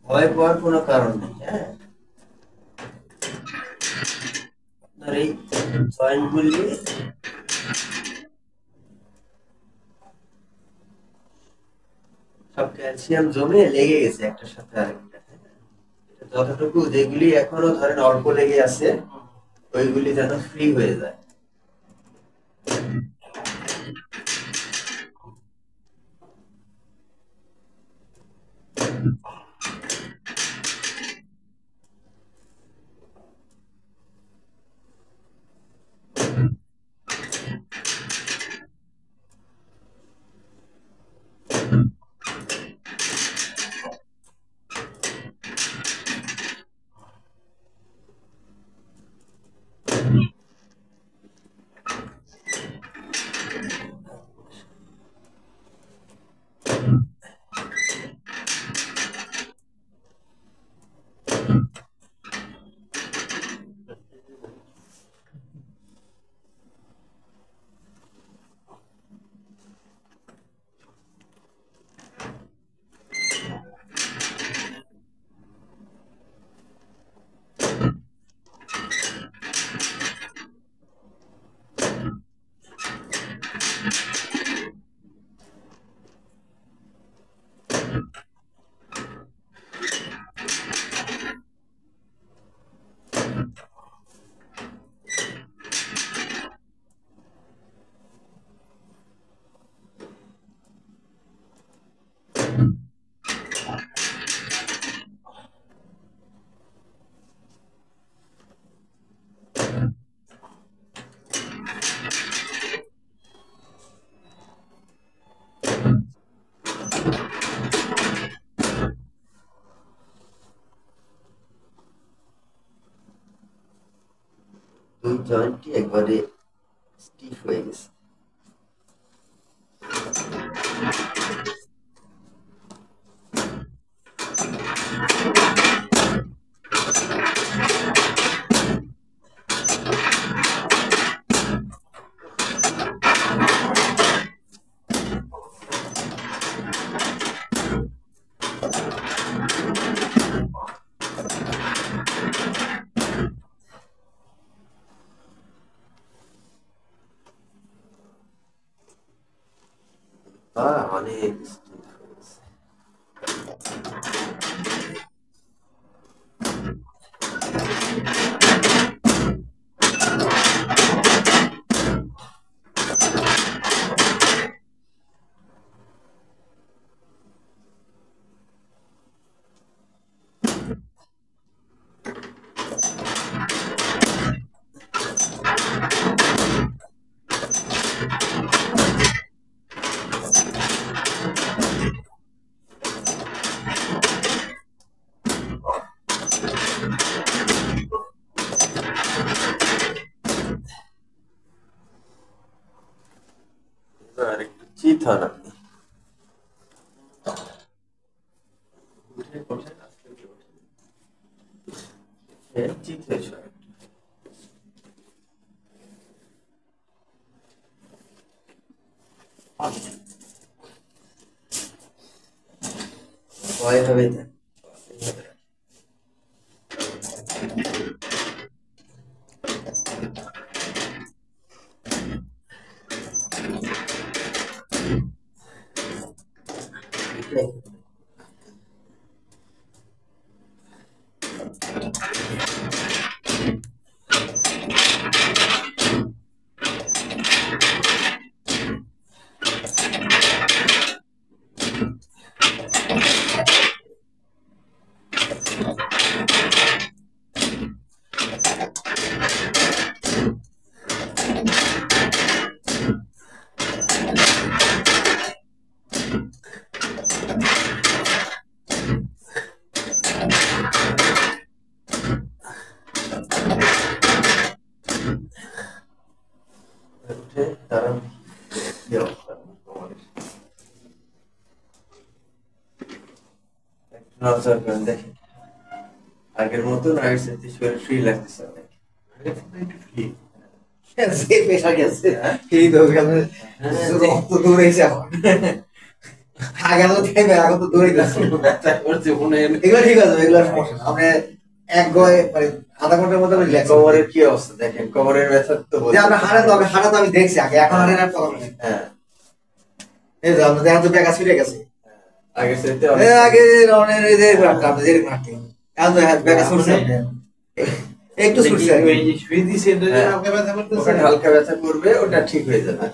ভয় পাওয়ার কোনো কারণ নেই। হ্যাঁ, আপনার এই জয়েন্টগুলি সব ক্যালসিয়াম জমে লেগে গেছে একটার সাথে আরেকটা। যতটুকু যেগুলি এখনো ধরেন অল্প লেগে আছে ওইগুলি যেন ফ্রি হয়ে যায়। দুই জয়েন্টই একবারে স্টিফ হয়ে গেছে। অনেক স্টিফ হয়ে গেছে। আর একটু চিত হন আপনি। চিত হয়েছ। ভয় হবে না। দাঁড়ান, কি অবস্থা তোমাদের? একটু নড়চড় করেন দেখেন। আগের মতো রাইট সাইড শরীর ফ্রি লাগতেছে অনেক। আগের থেকে একটু ফ্রি। যে পেশা গেছে সেই তো গেলে রক্ত দৌড়েছে আমার। আগে তো খাইবে এখন তো দৌড়ে গেছে ব্যথা করছে মনে হয়। এগুলো ঠিক আছে এগুলো সমস্যা না আপনি এক গয়ে মানে আধা ঘন্টার মধ্যে আমি রিল্যাক্স কোমরের কি অবস্থা দেখেন, কোমরের ব্যথা তো যে আপনার হাড়া তো আমি দেখছি আগে এখন হাড়ের আর কথা বলি হ্যাঁ এই যে আপনাদের এখন তো ব্যাগ ফিরে গেছে আগে চাইতে আগে রনের এই যে আপনি যে মারতে এখন তো ব্যাগ ছুটছে একটু ছুটছে হালকা ব্যথা করবে, ওটা ঠিক হয়ে যাবে।